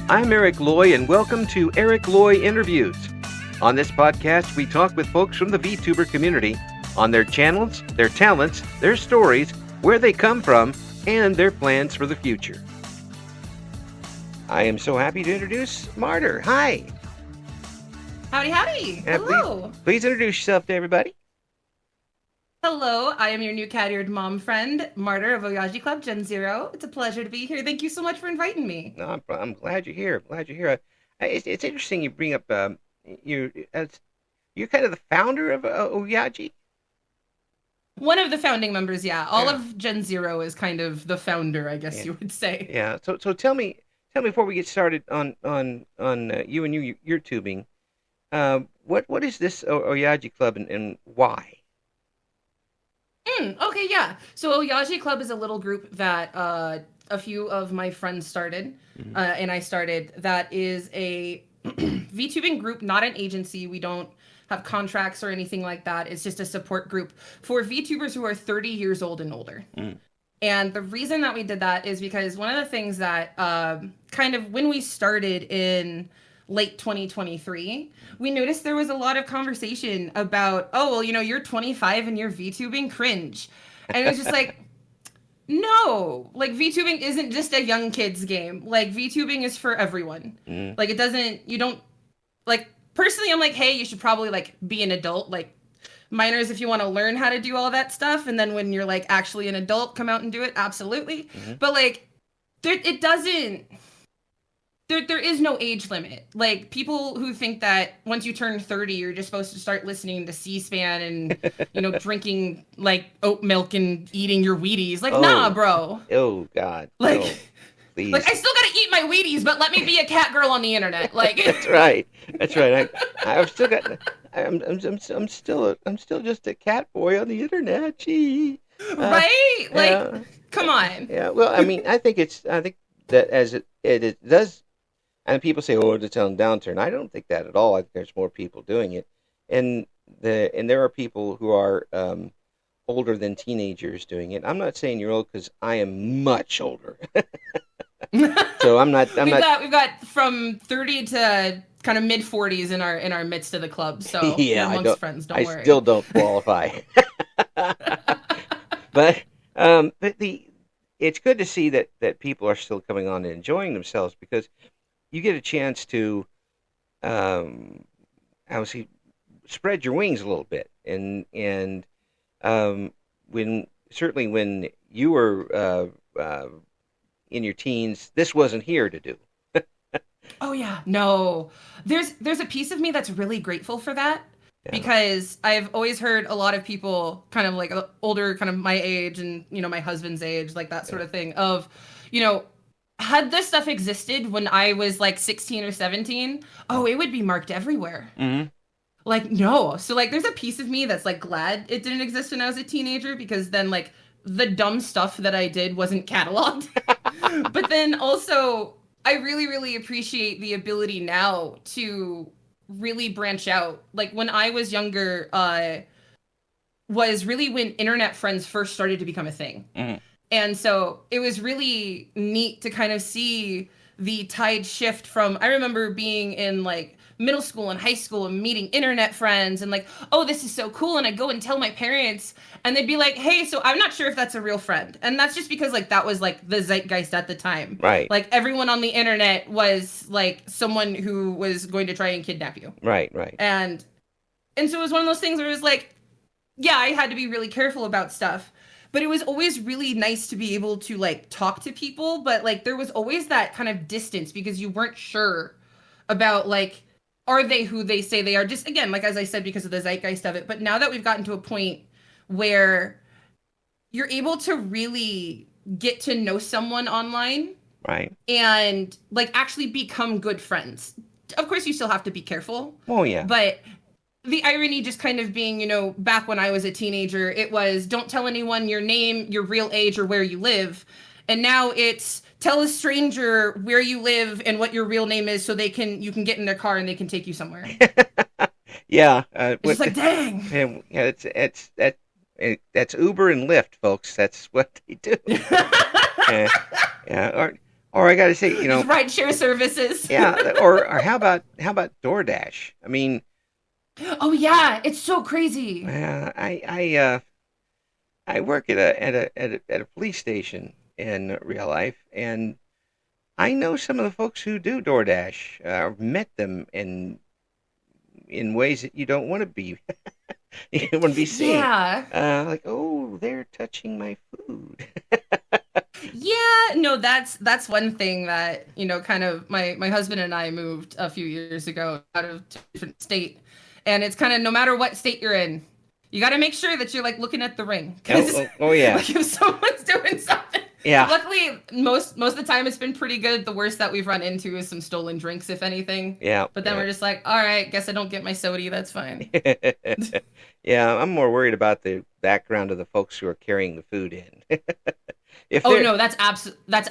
I'm Eric Loy, and welcome to Eric Loy Interviews. On this podcast, we talk with folks from the VTuber community on their channels, their talents, their stories, where they come from, and their plans for the future. I am so happy to introduce Martyr. Hi. Howdy, howdy. Hello. Please introduce yourself to everybody. Hello, I am your new cat-eared mom friend, Martyr of Oyaji Club Gen Zero. It's a pleasure to be here. Thank you so much for inviting me. No, I'm glad you're here. It's interesting you bring up you're kind of the founder of Oyaji. One of the founding members, yeah. All of Gen Zero is kind of the founder, I guess you would say. Yeah. So tell me before we get started on you and your tubing, what is this Oyaji Club and why? Okay, yeah. So Oyaji Club is a little group that a few of my friends started, and I started. That is a VTubing group, not an agency. We don't have contracts or anything like that. It's just a support group for VTubers who are 30 years old and older. And the reason that we did that is because one of the things that kind of when we started in late 2023, we noticed there was a lot of conversation about, oh, well, you're 25 and you're VTubing, cringe. And it was just like, no, like VTubing isn't just a young kid's game. Like VTubing is for everyone. Like personally, I'm like, hey, you should probably like be an adult, like minors if you want to learn how to do all that stuff. And then when you're like actually an adult, come out and do it. Absolutely. But like, there is no age limit. Like people who think that once you turn 30, you're just supposed to start listening to C-SPAN and, drinking like oat milk and eating your Wheaties. Like, nah, bro. Oh God. Like, no, please. Like I still got to eat my Wheaties, but let me be a cat girl on the internet. Like That's right. I've still got, I'm still just a cat boy on the internet. Gee. Right? Like, come on. Yeah. Well, I mean, I think that as it does. And people say, "Oh, it's on downturn." I don't think that at all. I think there's more people doing it, and there are people who are older than teenagers doing it. I'm not saying you're old because I am much older, so I'm not. We've got from 30 to kind of mid 40s in our midst of the club. So yeah, amongst friends, don't worry. I still don't qualify, but it's good to see that people are still coming on and enjoying themselves because you get a chance to, obviously, spread your wings a little bit, and when you were in your teens, this wasn't here to do. Oh yeah, no. There's a piece of me that's really grateful for that because I've always heard a lot of people kind of like older, kind of my age and my husband's age, like that sort of thing of, had this stuff existed when I was like 16 or 17, it would be marked everywhere. Like, no. So like, there's a piece of me that's like glad it didn't exist when I was a teenager because then like the dumb stuff that I did wasn't cataloged. But then also, I really, really appreciate the ability now to really branch out. Like when I was younger, was really when internet friends first started to become a thing. And so it was really neat to kind of see the tide shift from, I remember being in like middle school and high school and meeting internet friends and like, oh, this is so cool. And I'd go and tell my parents and they'd be like, hey, so I'm not sure if that's a real friend. And that's just because like that was like the zeitgeist at the time. Right. Like everyone on the internet was like someone who was going to try and kidnap you. Right. And so it was one of those things where it was like, yeah, I had to be really careful about stuff. But it was always really nice to be able to like talk to people, but like there was always that kind of distance because you weren't sure about like, are they who they say they are? Just again, like as I said, because of the zeitgeist of it. But now that we've gotten to a point where you're able to really get to know someone online, right, and like actually become good friends. Of course, you still have to be careful. Oh yeah, but the irony just kind of being, back when I was a teenager, it was don't tell anyone your name, your real age, or where you live. And now it's tell a stranger where you live and what your real name is so you can get in their car and they can take you somewhere. Yeah. It's like, dang. Yeah, that's Uber and Lyft, folks. That's what they do. Yeah. Or I got to say, Just rideshare services. yeah. Or how about DoorDash? I mean, Oh yeah, it's so crazy. I work at a police station in real life, and I know some of the folks who do DoorDash. I've met them in ways that you don't want to be you don't want to be seen. Yeah. Like, oh, they're touching my food. Yeah, no, that's one thing that, kind of my husband and I moved a few years ago out of a different state. And it's kind of no matter what state you're in, you got to make sure that you're like looking at the ring Oh, because oh yeah, like if someone's doing something. yeah, Luckily, most of the time it's been pretty good. The worst that we've run into is some stolen drinks, if anything. yeah, But then yeah. we're just like, all right, guess I don't get my sody. That's fine. Yeah, I'm more worried about the background of the folks who are carrying the food in. If Oh they're no, that's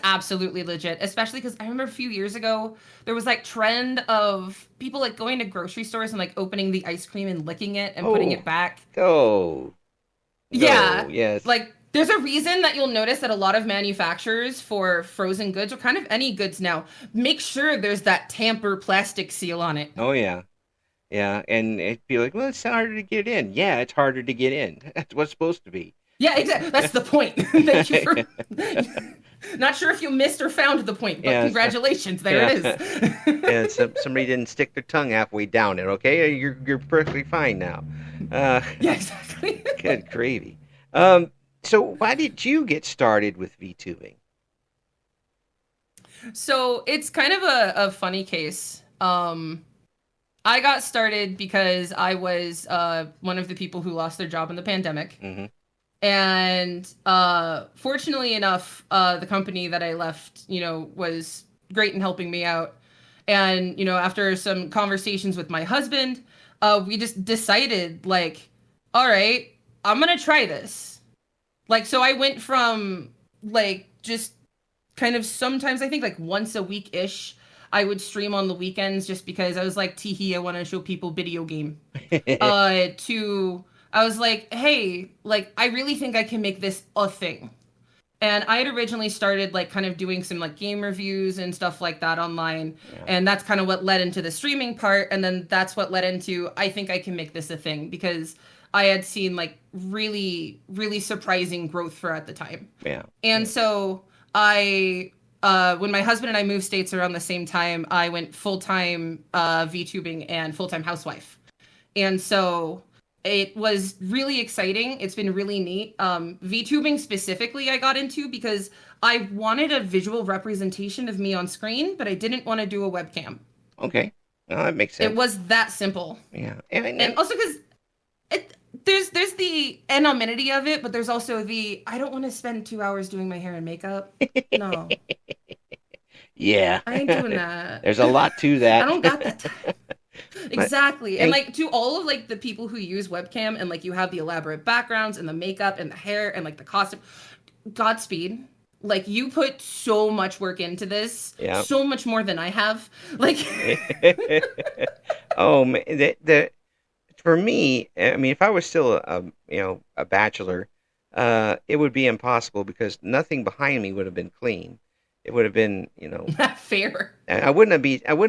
absolutely legit. Especially because I remember a few years ago there was like trend of people like going to grocery stores and like opening the ice cream and licking it and putting oh, it back. go, Yeah, go, yes, like there's a reason that you'll notice that a lot of manufacturers for frozen goods or kind of any goods now make sure there's that tamper plastic seal on it. oh yeah, yeah, and it'd be like, well, it's harder to get in. Yeah, it's harder to get in. That's what's supposed to be. Yeah, exactly. That's the point. Thank you for. Not sure if you missed or found the point, but Yes, congratulations, there yeah, it is. yeah. Somebody didn't stick their tongue halfway down it. Okay, you're perfectly fine now. Uh, Yeah, exactly. Good gravy. Um, so why did you get started with VTubing? So it's kind of a funny case. I got started because I was one of the people who lost their job in the pandemic. Hmm. And fortunately enough, the company that I left, was great in helping me out. And, after some conversations with my husband, we just decided, like, all right, I'm going to try this. Like, so I went from, like, just kind of sometimes, I think, like, once a week ish. I would stream on the weekends just because I was like, teehee, I want to show people video game. To I was like, hey, like I really think I can make this a thing. And I had originally started like kind of doing some like game reviews and stuff like that online. Yeah. And that's kind of what led into the streaming part. And then that's what led into I think I can make this a thing because I had seen like really, really surprising growth for at the time. Yeah. And Yeah. so when my husband and I moved states around the same time, I went full time VTubing and full time housewife. And so it was really exciting. It's been really neat. VTubing specifically, I got into because I wanted a visual representation of me on screen, but I didn't want to do a webcam. Okay. Well, that makes It sense. was that simple. Yeah. And also because there's the anonymity of it, but there's also the I don't want to spend 2 hours doing my hair and makeup. No, Yeah. I ain't doing that. There's a lot to I that. don't got the time. But Exactly. And and like to all of like the people who use webcam and like you have the elaborate backgrounds and the makeup and the hair and like the costume, Godspeed. Like you put so much work into this, yeah. so much more than I have. Like Oh, the for me, I mean, if I was still a bachelor, it would be impossible because nothing behind me would have been clean. It would have been, fair. I wouldn't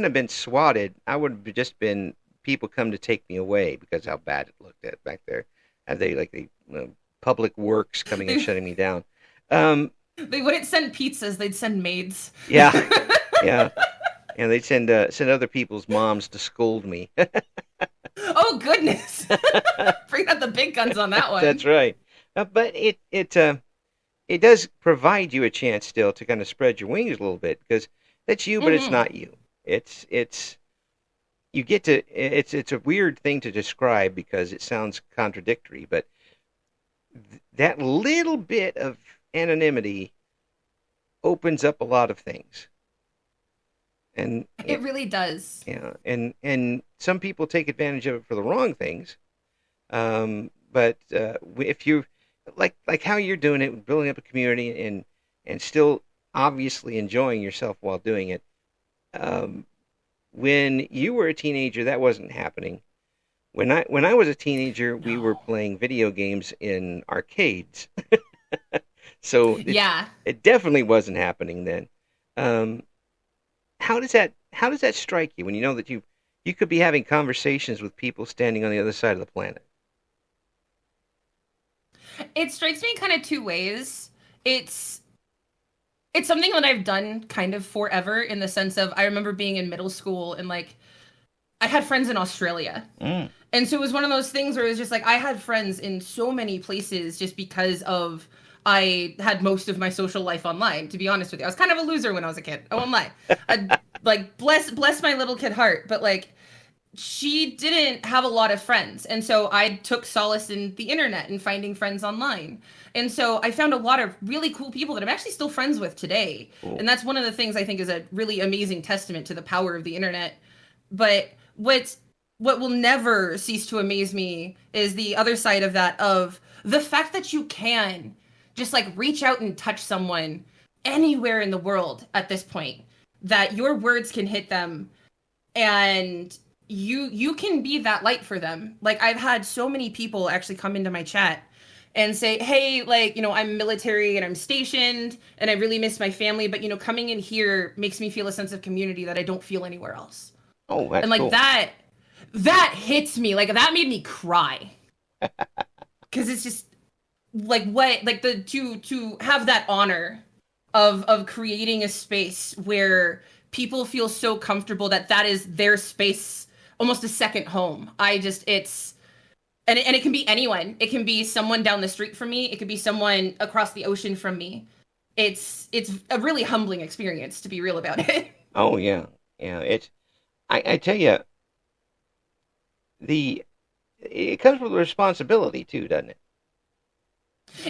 have been swatted. I would have just been people come to take me away because how bad it looked at back there. Have they like the public works coming and They, shutting me down? Um, they wouldn't send pizzas, they'd send maids. yeah, yeah, and they'd send other people's moms to scold me. Oh goodness. Bring out the big guns on that That's one. right. But it does provide you a chance still to kind of spread your wings a little bit because that's you, but it's Hmm. not you. It's you get to it's a weird thing to describe because it sounds contradictory, but that little bit of anonymity opens up a lot of things. And It really does. yeah, and some people take advantage of it for the wrong things. But if you like how you're doing it, building up a community and still obviously enjoying yourself while doing it. Um, when you were a teenager, that wasn't happening. When I was a teenager, we were No. playing video games in arcades, so Yeah. it definitely wasn't happening then. Um, how does that strike you when you know that you could be having conversations with people standing on the other side of the planet? It strikes me kind of two ways. It's it's something that I've done kind of forever in the sense of I remember being in middle school and like I had friends in Australia. Mm. And so it was one of those things where it was just like I had friends in so many places just because of I had most of my social life online, to be honest with you. I was kind of a loser when I was a kid. I won't lie. I like bless my little kid heart, but like she didn't have a lot of friends. And so I took solace in the internet and finding friends online. And so I found a lot of really cool people that I'm actually still friends with today. Cool. And that's one of the things I think is a really amazing testament to the power of the internet. But what will never cease to amaze me is the other side of that, of the fact that you can just like reach out and touch someone anywhere in the world at this point, that your words can hit them, and you can be that light for them. Like I've had so many people actually come into my chat and say, hey, like, I'm military and I'm stationed and I really miss my family, but coming in here makes me feel a sense of community that I don't feel anywhere else. Oh, And that's like cool. that hits me. Like that made me cry. Cause it's just like what like the to have that honor of creating a space where people feel so comfortable that that is their space, almost a second home. I just it's and it can be anyone. It can be someone down the street from me. It could be someone across the ocean from me. It's a really humbling experience, to be real about it. Oh yeah, yeah. I tell you, the it comes with responsibility too, doesn't it?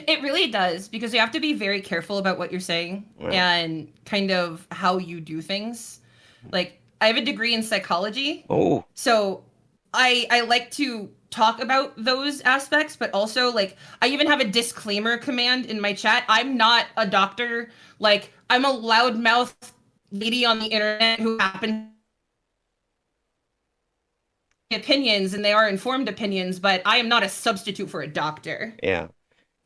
It really does, because you have to be very careful about what you're saying Right. and kind of how you do things. Like I have a degree in psychology, Oh, so I like to talk about those aspects, but also like I even have a disclaimer command in my chat. I'm not a doctor. Like I'm a loudmouth lady on the internet who happens to have opinions, and they are informed opinions, but I am not a substitute for a doctor. yeah, Like,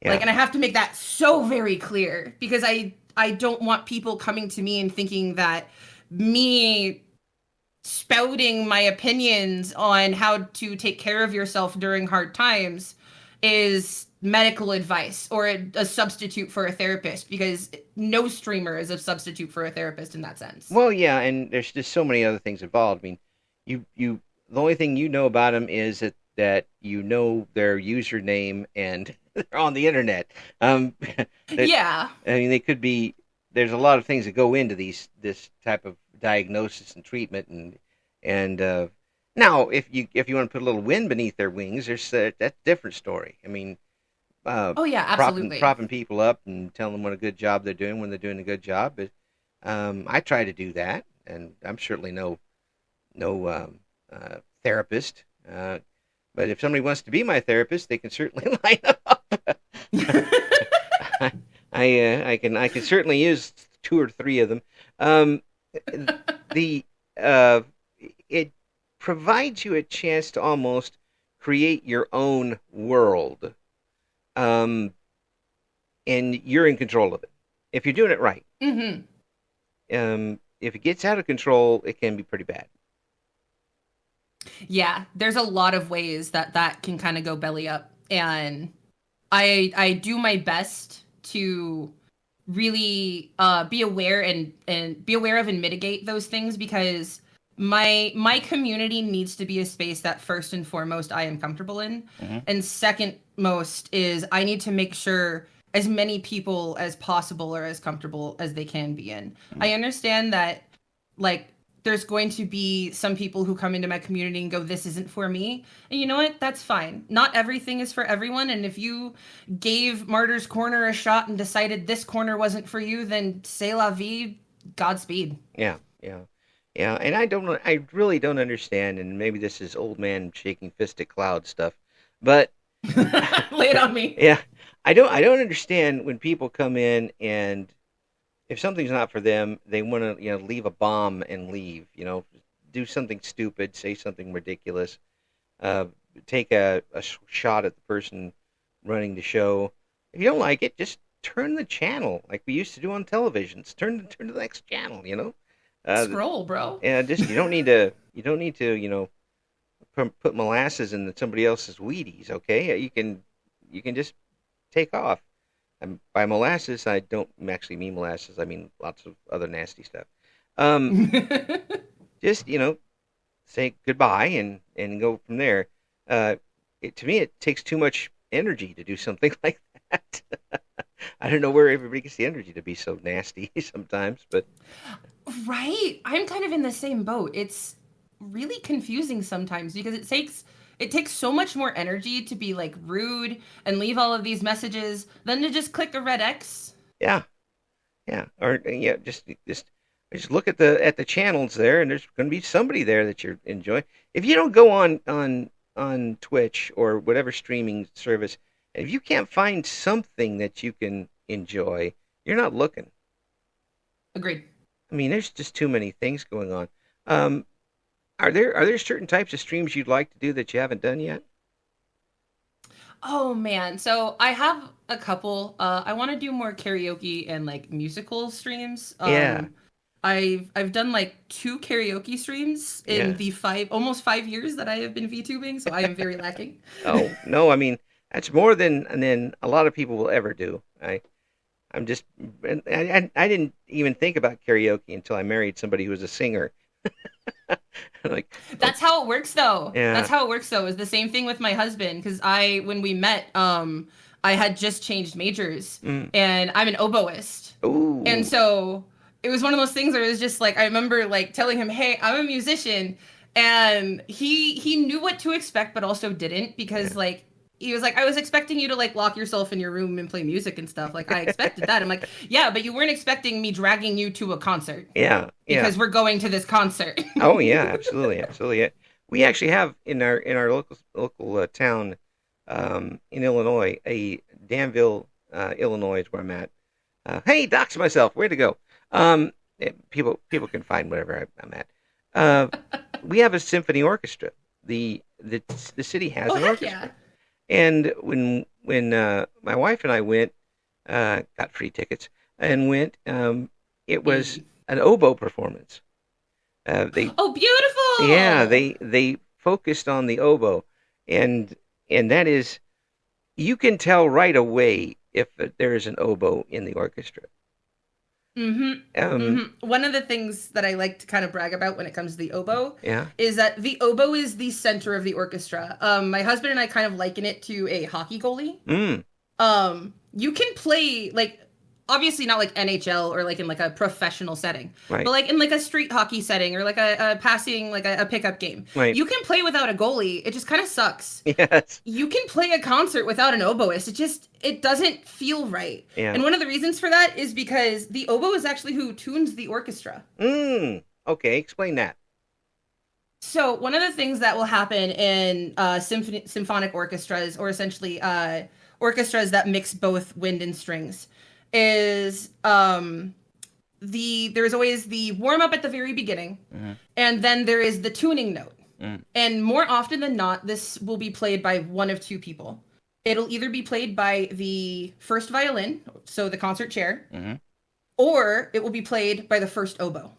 yeah. and I have to make that so very clear, because I don't want people coming to me and thinking that me spouting my opinions on how to take care of yourself during hard times is medical advice or a substitute for a therapist, because no streamer is a substitute for a therapist in that sense. Well, yeah, and there's just so many other things involved. I mean, you the only thing you know about them is that you know their username and they're on the internet. That Yeah. I mean, they could be. There's a lot of things that go into this type of diagnosis and treatment, and now if you want to put a little wind beneath their wings, that's a different story. I mean, uh, Oh yeah, propping absolutely. propping people up and telling them what a good job they're doing when they're doing a good job. But I try to do that, and I'm certainly no therapist. But if somebody wants to be my therapist, they can certainly line up. I can certainly use two or three of them. Um, the it provides you a chance to almost create your own world, um, and you're in control of it if you're doing it right. Hmm. If it gets out of control, it can be pretty bad. Yeah, there's a lot of ways that that can kind of go belly up, and I do my best to really be aware and be aware of and mitigate those things, because my community needs to be a space that first and foremost I am comfortable in, Hmm. and second most is I need to make sure as many people as possible are as comfortable as they can be in. I understand that, like, there's going to be some people who come into my community and go, this isn't for me. And you know what? That's fine. Not everything is for everyone. And if you gave Martyr's Corner a shot and decided this corner wasn't for you, then c'est la vie, Godspeed. Yeah, yeah, yeah. And I really don't understand. And maybe this is old man shaking fist at cloud stuff, but Lay it on me. yeah, I don't understand when people come in and if something's not for them, they want to leave a bomb and leave. Do something stupid, say something ridiculous, uh, take a shot at the person running the show. If you don't like it, just turn the channel like we used to do on televisions. Turn to the next channel. Uh, Scroll, bro. and just you don't need to put molasses in somebody else's Wheaties. Okay, you can just take off. And by molasses, I don't actually mean molasses. I mean lots of other nasty stuff. Um, just say goodbye and go from there. Uh, to me, it takes too much energy to do something like that. I don't know where everybody gets the energy to be so nasty sometimes, but Right. I'm kind of in the same boat. It's really confusing sometimes because it takes so much more energy to be like rude and leave all of these messages than to just click a red X. yeah, yeah, or yeah, just look at the channels there, and there's going to be somebody there that you're enjoying. If you don't go on Twitch or whatever streaming service, and if you can't find something that you can enjoy, you're not looking. Agreed. I mean, there's just too many things going on. Um, are there certain types of streams you'd like to do that you haven't done yet? Oh man. So I have a couple. I want to do more karaoke and like musical streams. Yeah, I've done like two karaoke streams in yeah. the almost 5 years that I have been VTubing, so I am very lacking. Oh no, I mean that's more than a lot of people will ever do. I'm just I didn't even think about karaoke until I married somebody who was a singer. Like, oh, That's how it works though. yeah. That's how it works though. Is the same thing with my husband cuz I when we met I had just changed majors Mm. and I'm an oboist. And Ooh. so it was one of those things where it was just like I remember like telling him, "Hey, I'm a musician." And he knew what to expect but also didn't because Yeah. like he was like, I was expecting you to like lock yourself in your room and play music and stuff. Like I expected that. I'm like, yeah, but you weren't expecting me dragging you to a concert Yeah. Yeah. because we're going to this concert. Oh yeah, absolutely, absolutely. Yeah. We actually have in our local town in Illinois, a Danville, Illinois is where I'm at. Hey, dox myself. Where to go? People can find whatever I'm at. Uh, we have a symphony orchestra. The city has Oh an heck orchestra, yeah. and when my wife and I went, got free tickets and went. It was Hey. an oboe performance. They Oh Yeah, beautiful. they focused on the oboe, and that is you can tell right away if there is an oboe in the orchestra. Mm-hmm. Um, Mm-hmm. One of the things that I like to kind of brag about when it comes to the oboe yeah. is that the oboe is the center of the orchestra. My husband and I kind of liken it to a hockey goalie. Mm, You can play like obviously not like NHL or like in like a professional setting, but right. like in like a street hockey setting or like a passing like a pickup game. Right. You can play without a goalie. It just kind of sucks. Yes. You can play a concert without an oboist. It doesn't feel right. Yeah. And one of the reasons for that is because the oboe is actually who tunes the orchestra. Okay. Explain that. So one of the things that will happen in symphonic orchestras, or essentially orchestras that mix both wind and strings, is there's always the warm up at the very beginning, Mm-hmm. and then there is the tuning note. Mm. And more often than not, this will be played by one of two people. It'll either be played by the first violin, so the concert chair, Mm-hmm. or it will be played by the first oboe.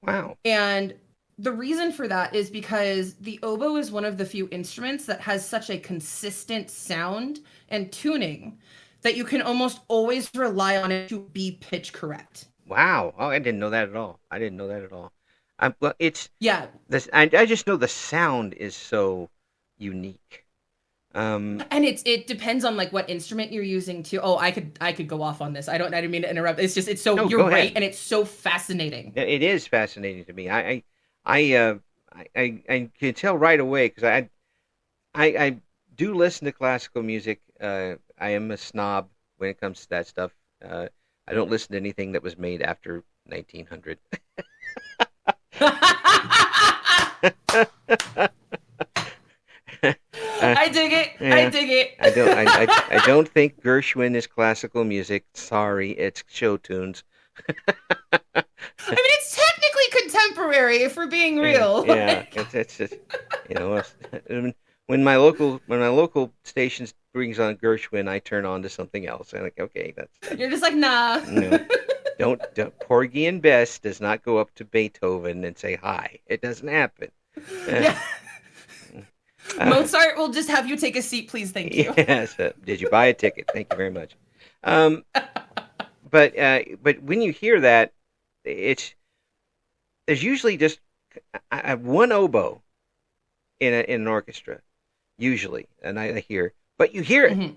Wow. And the reason for that is because the oboe is one of the few instruments that has such a consistent sound and tuning that you can almost always rely on it to be pitch correct. Wow. Oh, I didn't know that at all. I didn't know that at all. Well, it's Yeah, this. I just know the sound is so unique. Um, and it depends on like what instrument you're using too. Oh, I could go off on this. I didn't mean to interrupt. It's just it's so no, you're go right ahead. and it's so fascinating. It is fascinating to me. I, uh, I can tell right away because I do listen to classical music. I am a snob when it comes to that stuff. I don't listen to anything that was made after 1900. I dig it. I Yeah, dig it. I don't think Gershwin is classical music. Sorry, it's show tunes. I mean, it's technically contemporary if we're being Yeah, real. yeah. It's just you know when when my local station brings on Gershwin, I turn on to something else. I'm like, okay, that's You're just like, nah. no. Don't Porgy and Bess does not go up to Beethoven and say hi. It doesn't happen. Uh, Yeah. uh, Mozart will just have you take a seat, please. Thank you. yes. Did you buy a ticket? Thank you very much. Um, but when you hear that, it's there's usually just one oboe in an orchestra, usually, and I hear, but you hear it. Mhm.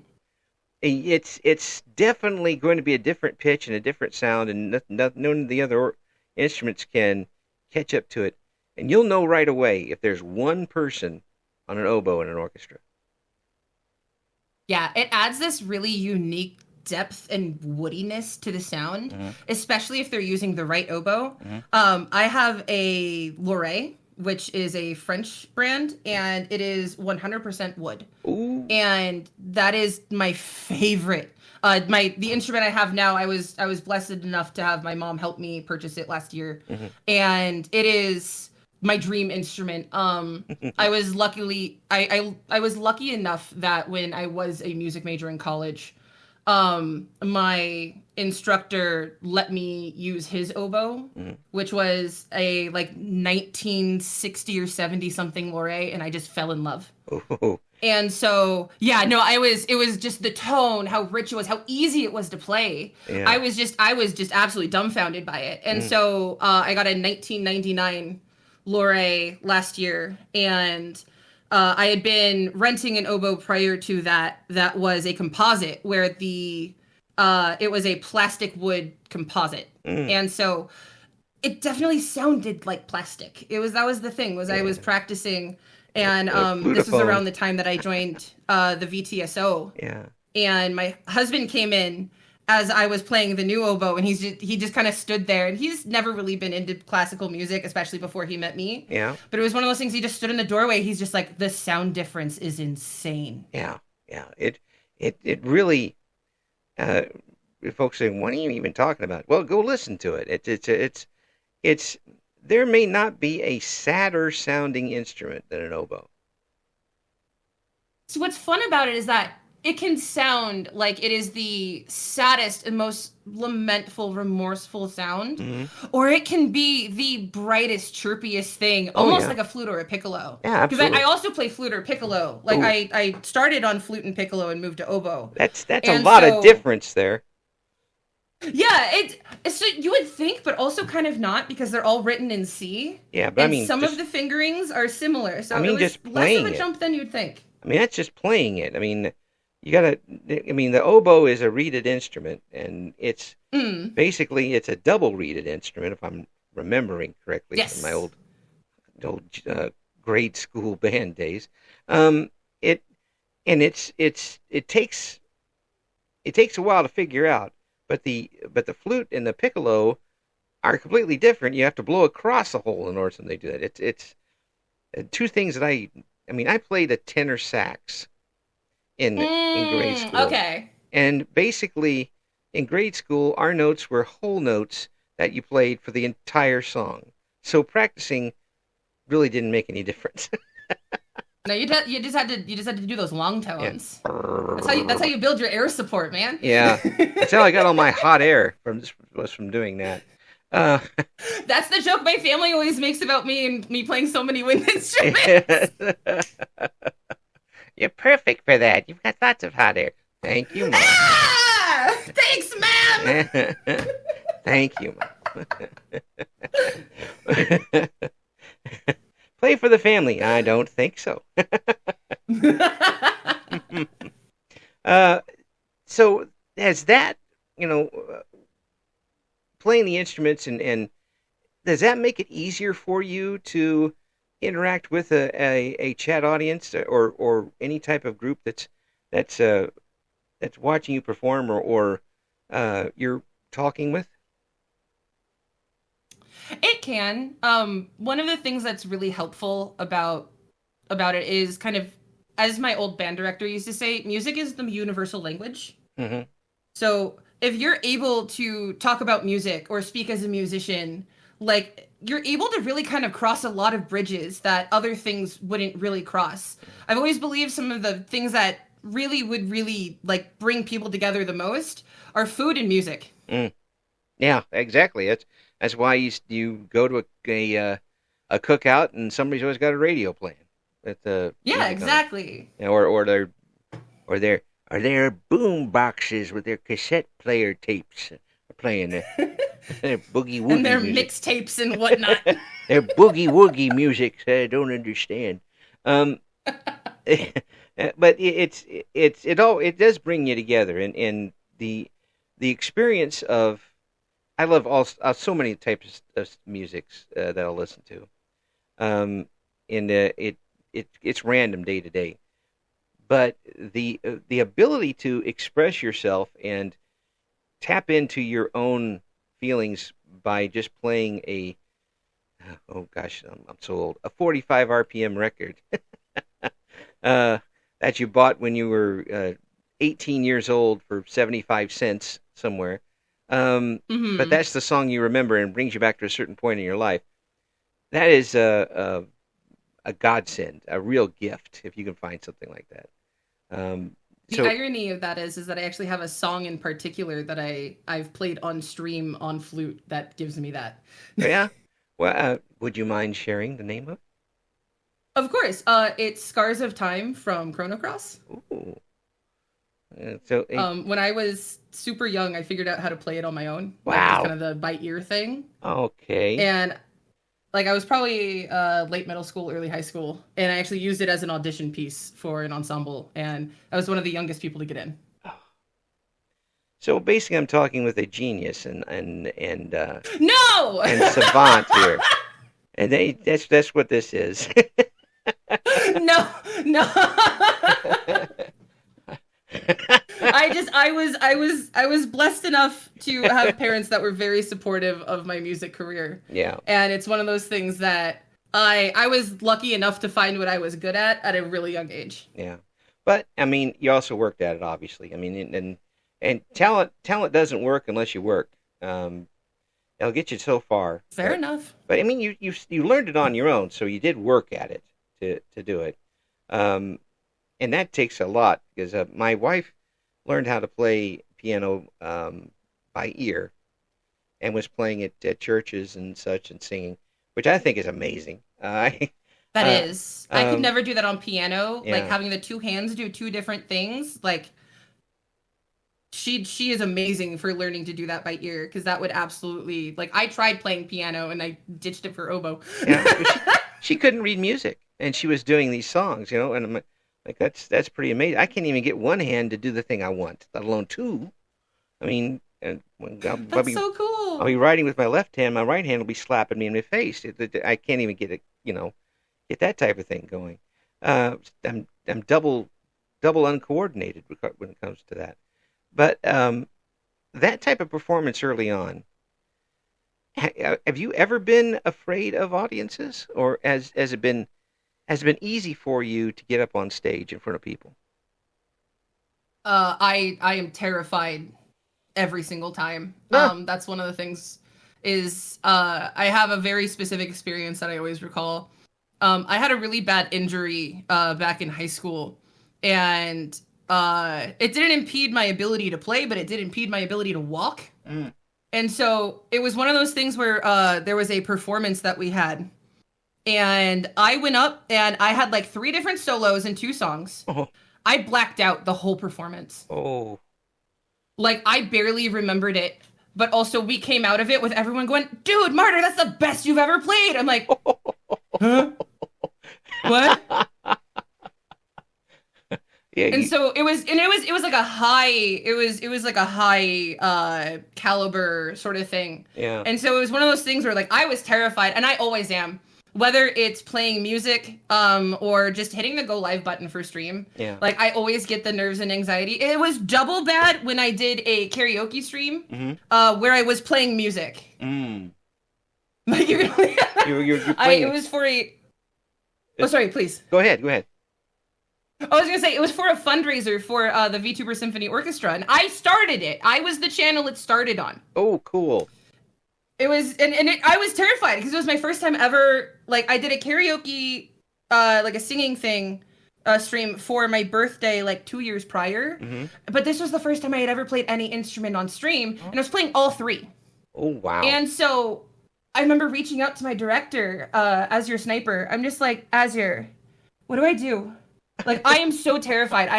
It's definitely going to be a different pitch and a different sound, and none of the other instruments can catch up to it. And you'll know right away if there's one person on an oboe in an orchestra. Yeah, it adds this really unique depth and woodiness to the sound, Mm-hmm. especially if they're using the right oboe. Mm-hmm. I have a Loy, which is a French brand, and it is 100% wood. Ooh. And that is my favorite. The instrument I have now, I was blessed enough to have my mom help me purchase it last year, Mm-hmm. and it is my dream instrument. I was I was lucky enough that when I was a music major in college, my instructor let me use his oboe, Mm-hmm. which was a like 1960 or 70 something Loy, and I just fell in love. Oh. And so, yeah, no, it was just the tone, how rich it was, how easy it was to play. Yeah. I was just absolutely dumbfounded by it. And Mm. so, I got a 1999 Loy last year, and I had been renting an oboe prior to that. That was a composite where it was a plastic wood composite. Mm. And so it definitely sounded like plastic. That was the thing, was I was Yeah. practicing, and this was Flutophone. around the time that I joined the VTSO, Yeah. and my husband came in as I was playing the new oboe, and he just kind of stood there, and he's never really been into classical music, especially before he met me. Yeah. But it was one of those things. He just stood in the doorway. He's just like, the sound difference is insane. Yeah. Yeah. It really. Folks saying, "What are you even talking about?" Well, go listen to it. It's. There may not be a sadder sounding instrument than an oboe. So what's fun about it is that it can sound like it is the saddest and most lamentful, remorseful sound, Mm-hmm. or it can be the brightest, chirpiest thing, Oh, almost yeah. like a flute or a piccolo. Yeah, Because absolutely. I also play flute or piccolo. Like Ooh. I started on flute and piccolo and moved to oboe. That's a And lot of so, difference there. yeah, it's so you would think, but also kind of not, because they're all written in C. Yeah, but I And mean, some just of the fingerings are similar. So I mean, it was just less of playing a it. jump than you'd think. I mean, that's just playing it. I mean, you gotta. I mean, the oboe is a reeded instrument, and it's Mm. basically it's a double reeded instrument, if I'm remembering correctly from my Yes. old grade school band days. Um, it and it takes a while to figure out, but the flute and the piccolo are completely different. You have to blow across the hole in order for them to do that. It's two things that I mean, I played a tenor sax in grade school, Okay. and basically in grade school our notes were whole notes that you played for the entire song. So practicing really didn't make any difference. No, you just had to do those long Yeah. tones. That's how you build your air support, man. Yeah, that's how I got all my hot air from doing that. Uh, That's the joke my family always makes about me and me playing so many wind instruments. You're perfect for that. You've got lots of hot air. Thank you, Mom. Ah! Thanks, ma'am. Thank you, Mom. Play for the family. I don't think so. uh, so has that, you know, playing the instruments and does that make it easier for you to interact with a chat audience or any type of group that's that's watching you perform or you're talking with? It can. One of the things that's really helpful about it is kind of, as my old band director used to say, music is the universal language. Mm-hmm. So if you're able to talk about music or speak as a musician, like you're able to really kind of cross a lot of bridges that other things wouldn't really cross. I've always believed some of the things that really would really like bring people together the most are food and music. Mm. Yeah, exactly. That's why you go to a cookout and somebody's always got a radio playing with the Yeah, music on it. exactly. You know, or their boom boxes with their cassette player tapes playing their boogie And woogie their music. mixtapes and whatnot. Their boogie woogie music I don't understand. Um, but it does bring you together, and the experience of I love so many types of musics that I'll listen to. And it's random day to day, but the ability to express yourself and tap into your own feelings by just playing oh gosh, I'm so old, a 45 RPM record that you bought when you were 18 years old for 75 cents somewhere. But Hmm. that's the song you remember and brings you back to a certain point in your life. That is a godsend, a real gift if you can find something like that. Um, The so, irony of that is that I actually have a song in particular that I've played on stream on flute that gives me that. yeah. Well, would you mind sharing the name of Of course, it's Scars of Time from Chrono Cross. it? Ooh. So, When I was super young, I figured out how to play it on my own, like just kind wow. of the by ear thing. Okay. And like I was probably late middle school, early high school, and I actually used it as an audition piece for an ensemble, and I was one of the youngest people to get in. So basically, I'm talking with a genius No, and savant here, and that's what this is. no, no. I was blessed enough to have parents that were very supportive of my music career. Yeah, And it's one of those things that I was lucky enough to find what I was good at a really young age. yeah. But I mean, you also worked at it, obviously. I mean, and talent doesn't work unless you work. Um, it'll get you so far. Fair enough. But I mean, you learned it on your own, so you did work at it to do it. Um, and that takes a lot because my wife learned how to play piano by ear and was playing it at churches and such and singing, which I think is amazing. That Uh, is. I could um, never do that on piano. Like yeah, having the two hands do two different things. Like she is amazing for learning to do that by ear because that would absolutely like I tried playing piano and I ditched it for oboe. yeah. But she couldn't read music, and she was doing these songs, and I'm like, that's pretty amazing. I can't even get one hand to do the thing I want, let alone two. I mean, and when That's so I'll be cool. writing with my left hand, my right hand will be slapping me in the face. I can't even get that type of thing going. I'm double uncoordinated when it comes to that. But that type of performance early on, have you ever been afraid of audiences, or has it been easy for you to get up on stage in front of people? I am terrified every single time. Ah, That's one of the things is I have a very specific experience that I always recall. I had a really bad injury back in high school, and it didn't impede my ability to play, but it did impede my ability to walk. mm. And so it was one of those things where there was a performance that we had, and I went up and I had like three different solos and two songs. Oh, I blacked out the whole performance. oh, Like I barely remembered it, but also we came out of it with everyone going, "Dude, Martyr, that's the best you've ever played." I'm like, "Huh? What?" yeah, And so it was like a high it was like a high caliber sort of thing. yeah, And so it was one of those things where like I was terrified, and I always am, whether it's playing music or just hitting the go live button for stream. yeah. Like I always get the nerves and anxiety. It was double bad when I did a karaoke stream Mm-hmm. where I was playing music. Mm. Like you're gonna You're I playing it it. was for a Oh sorry, please. Go ahead, go ahead. I was gonna say it was for a fundraiser for the VTuber Symphony Orchestra, and I started it. I was the channel it started on. Oh, cool. It was, I was terrified because it was my first time ever. Like, I did a karaoke, like a singing thing, stream for my birthday, like 2 years prior. Mm-hmm. But this was the first time I had ever played any instrument on stream, and I was playing all three. Oh, wow. And so I remember reaching out to my director, as your sniper. I'm just like, Azure, what do I do? Like, I am so terrified. I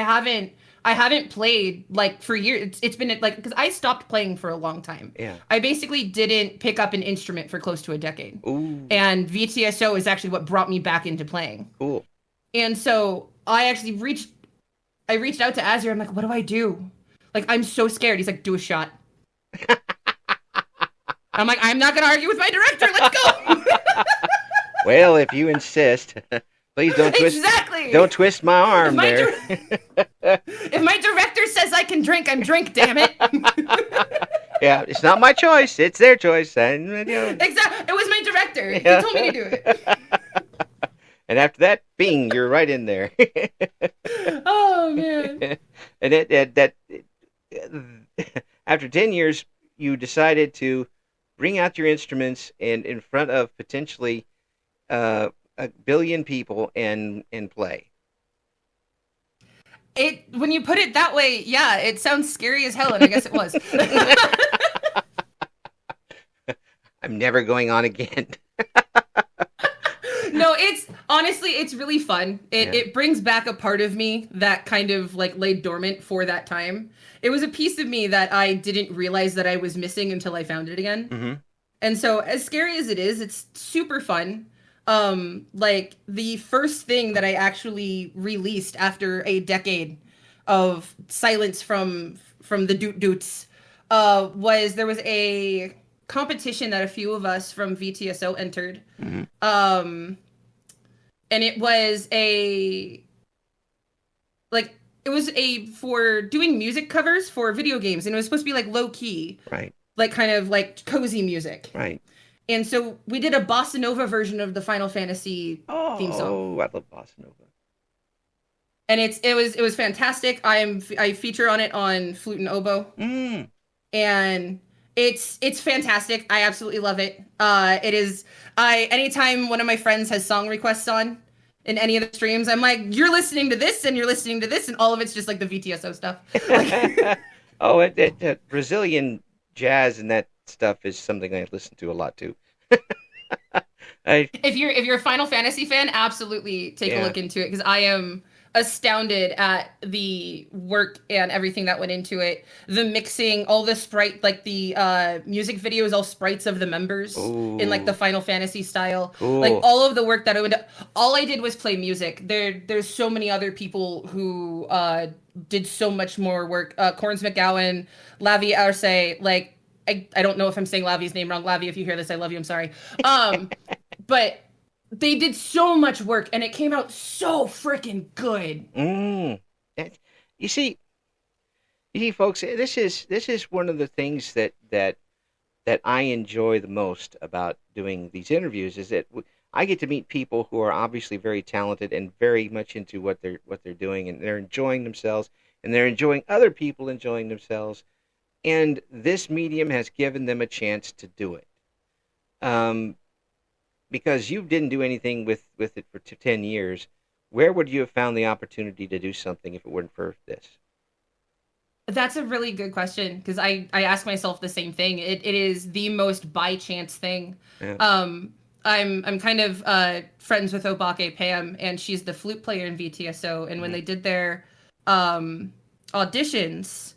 haven't played like for years. It's been like, because I stopped playing for a long time. Yeah. I basically didn't pick up an instrument for close to a decade. Ooh, And VTSO is actually what brought me back into playing. cool. And so I reached out to Azure. I'm like, what do I do? Like, I'm so scared. He's like, do a shot. I'm like, I'm not gonna argue with my director. Let's go. Well, if you insist, please Exactly. don't twist my If arm my, there. if my director says I can drink, I'm drink. Damn it. Yeah, it's not my choice; it's their choice. And Exactly. It was my director. Yeah. He told me to do it. And after that, bing, you're right in there. Oh man. And after 10 years, you decided to bring out your instruments and in front of potentially a billion people and play. When you put it that way, yeah, it sounds scary as hell, and I guess it was. I'm never going on again. No, it's honestly, it's really fun. It Yeah. it brings back a part of me that kind of like laid dormant for that time. It was a piece of me that I didn't realize that I was missing until I found it again. Mm-hmm. And so, as scary as it is, it's super fun. Like the first thing that I actually released after a decade of silence from the doot doots, was there was a competition that a few of us from VTSO entered. Mm-hmm. And it was it was a for doing music covers for video games, and it was supposed to be like low key, Right. like kind of like cozy music. Right. And so we did a bossa nova version of the Final Fantasy theme song. Oh, I love bossa nova. And it was fantastic. I feature on it on flute and oboe. Mm. And it's fantastic. I absolutely love it. It is I anytime one of my friends has song requests on in any of the streams, I'm like, you're listening to this and you're listening to this, and all of it's just like the VTSO stuff. Like, Oh, Brazilian jazz and that stuff is something I listen to a lot too. I if you're a Final Fantasy fan, absolutely take a Yeah. look into it, because I am astounded at the work and everything that went into it. The mixing, all the sprite, like the music video is all sprites of the members in like the Ooh, Final Fantasy style. Like cool. all of the work that I would, all I did was play music. There's so many other people who did so much more work. Corns McGowan, Lavi Arce, like I don't know if I'm saying Lavi's name wrong. Lavi, if you hear this, I love you. I'm sorry. But they did so much work, and it came out so freaking good. Mm. That- You see, folks, this is one of the things that I enjoy the most about doing these interviews is that I get to meet people who are obviously very talented and very much into what they're doing, and they're enjoying themselves, and they're enjoying other people enjoying themselves, and this medium has given them a chance to do it. Um, because you didn't do anything with it for 10 years, where would you have found the opportunity to do something if it weren't for this? That's a really good question, because I ask myself the same thing. It is the most by chance thing. Yeah. I'm kind of friends with Obake Pam, and she's the flute player in VTSO. And when Mhm. they did their auditions,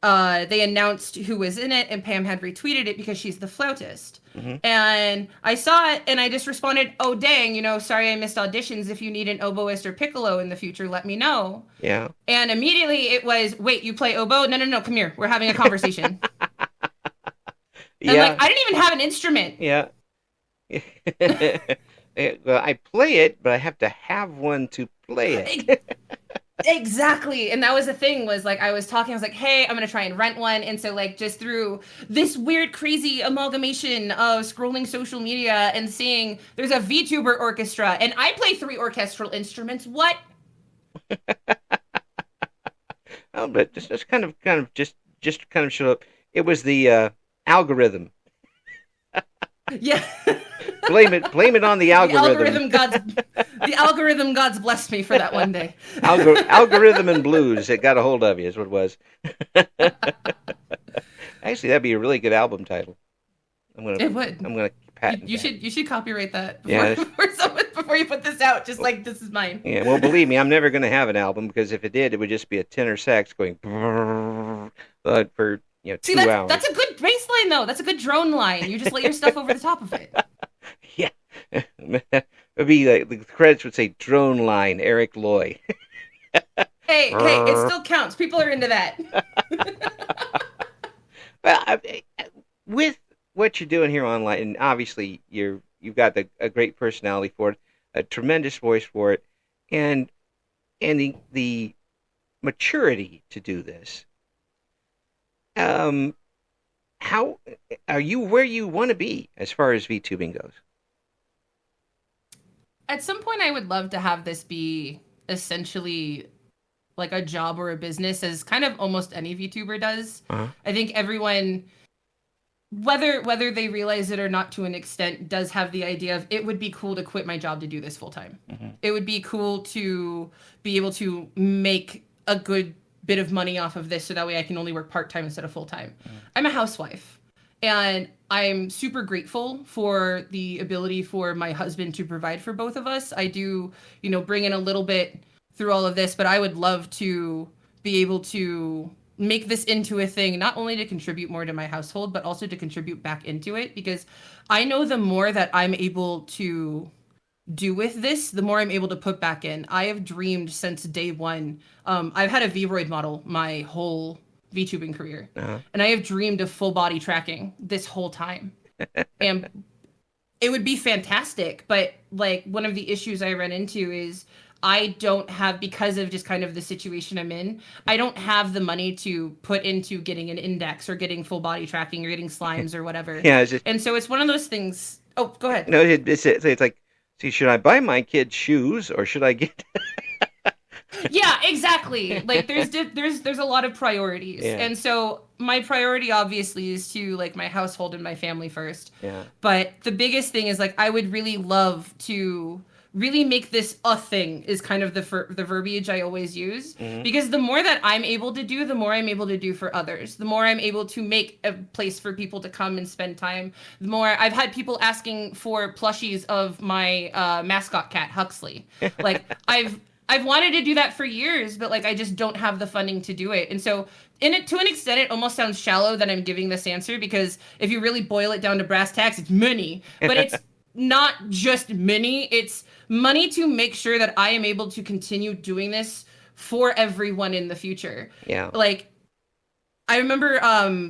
they announced who was in it, and Pam had retweeted it because she's the flautist. Hmm. And I saw it, and I just responded, "Oh dang, sorry I missed auditions. If you need an oboist or piccolo in the future, let me know." Yeah. And immediately it was, "Wait, you play oboe? No, no, no, come here. We're having a conversation." And Yeah. like, I didn't even have an instrument. Yeah. Well, I play it, but I have to have one to play it. Exactly. And that was the thing, was like, I was talking, I was like, hey, I'm going to try and rent one. And so like just through this weird, crazy amalgamation of scrolling social media and seeing there's a VTuber orchestra, and I play 3 orchestral instruments. What? Oh, but just kind of just kind of show up. It was the algorithm. Yeah. Blame it on the the algorithm. algorithm gods the algorithm gods blessed me for that one day. Algorithm and blues that got a hold of you is what it was. Actually, that'd be a really good album title. I'm gonna It would. I'm gonna patent that. You should copyright that Yeah, before you put this out. Just like this is mine. yeah. Well, believe me, I'm never gonna have an album because if it did, it would just be a tenor sax going for See, 2 hours. that's a good bass line though. That's a good drone line. You just lay your stuff over the top of it. Yeah, it'd be like the credits would say drone line Eric Loy. Hey, it still counts. People are into that. Well, with what you're doing here online, and obviously you've got a great personality for it, a tremendous voice for it, and the maturity to do this. Um, how are you where you want to be as far as VTubing goes? At some point, I would love to have this be essentially like a job or a business, as kind of almost any VTuber does. Uh-huh. I think everyone, whether they realize it or not to an extent, does have the idea of it would be cool to quit my job to do this full time. Mm-hmm. It would be cool to be able to make a good bit of money off of this so that way I can only work part time instead of full time. Mm-hmm. I'm a housewife. And I'm super grateful for the ability for my husband to provide for both of us. I do, bring in a little bit through all of this, but I would love to be able to make this into a thing, not only to contribute more to my household, but also to contribute back into it, because I know the more that I'm able to do with this, the more I'm able to put back in. I have dreamed since day one. I've had a Vroid model my whole VTubing career. Uh-huh. And I have dreamed of full body tracking this whole time. And it would be fantastic. But like one of the issues I run into is I don't have, because of just kind of the situation I'm in, I don't have the money to put into getting an index or getting full body tracking or getting slimes or whatever. Yeah. And so it's one of those things. Oh, go ahead. No, it's like, see, should I buy my kids shoes or should I get... Yeah, exactly. Like there's a lot of priorities. Yeah. And so my priority obviously is to like my household and my family first. Yeah. But the biggest thing is like I would really love to really make this a thing is kind of the verbiage I always use. Mm-hmm. Because the more that I'm able to do, the more I'm able to do for others. The more I'm able to make a place for people to come and spend time. The more I've had people asking for plushies of my mascot cat, Huxley. Like I've wanted to do that for years, but like I just don't have the funding to do it. And so to an extent, it almost sounds shallow that I'm giving this answer, because if you really boil it down to brass tacks, it's money. But it's not just money. It's money to make sure that I am able to continue doing this for everyone in the future. Yeah. Like I remember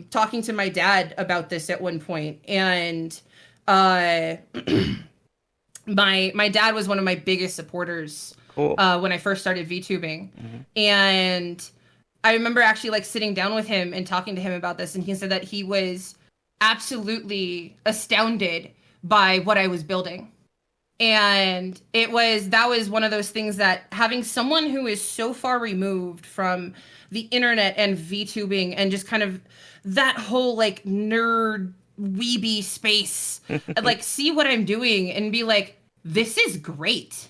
talking to my dad about this at one point, and my dad was one of my biggest supporters. Cool. When I first started VTubing. Mm-hmm. And I remember actually like sitting down with him and talking to him about this. And he said that he was absolutely astounded by what I was building. And that was one of those things that having someone who is so far removed from the internet and VTubing and just kind of that whole like nerd weeby space, like see what I'm doing and be like, this is great.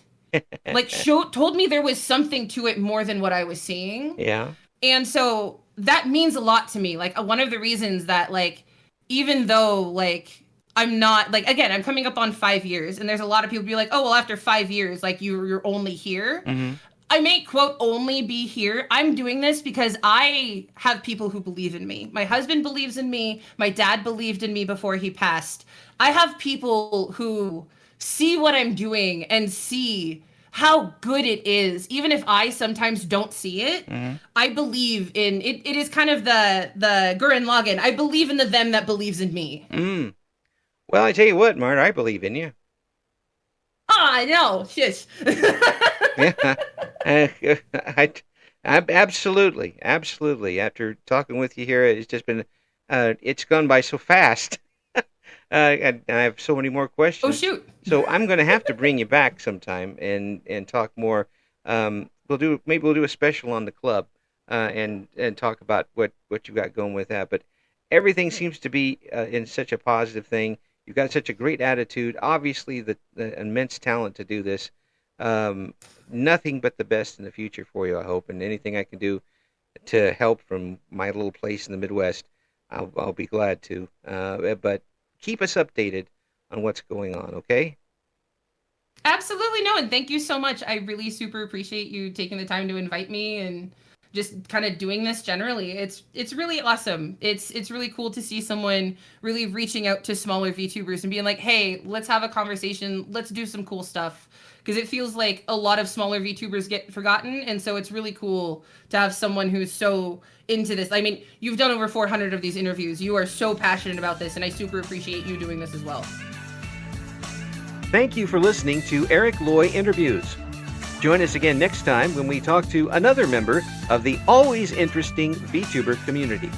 Like told me there was something to it more than what I was seeing. Yeah. And so that means a lot to me. Like one of the reasons that like, even though like I'm not like, again, I'm coming up on 5 years and there's a lot of people be like, oh, well, after 5 years, like you're only here. Mm-hmm. I may quote only be here. I'm doing this because I have people who believe in me. My husband believes in me. My dad believed in me before he passed. I have people who see what I'm doing and see how good it is. Even if I sometimes don't see it, mm-hmm. I believe in it. It is kind of the Gurren Lagann. I believe in the them that believes in me. Mm. Well, I tell you what, Martyr, I believe in you. I know. Shush. Yeah. I absolutely. After talking with you here, it's just been, it's gone by so fast. And I have so many more questions. Oh, shoot. So I'm going to have to bring you back sometime and talk more. We'll do a special on the club and talk about what you got going with that. But everything seems to be in such a positive thing. You've got such a great attitude. Obviously, the immense talent to do this. Nothing but the best in the future for you, I hope. And anything I can do to help from my little place in the Midwest, I'll be glad to. But keep us updated on what's going on, okay? Absolutely no, and thank you so much. I really super appreciate you taking the time to invite me and just kind of doing this generally. It's really awesome. It's really cool to see someone really reaching out to smaller VTubers and being like, "Hey, let's have a conversation. Let's do some cool stuff." Because it feels like a lot of smaller VTubers get forgotten, and so it's really cool to have someone who's so into this. I mean, you've done over 400 of these interviews. You are so passionate about this, and I super appreciate you doing this as well. Thank you for listening to Eric Loy Interviews. Join us again next time when we talk to another member of the always interesting VTuber community.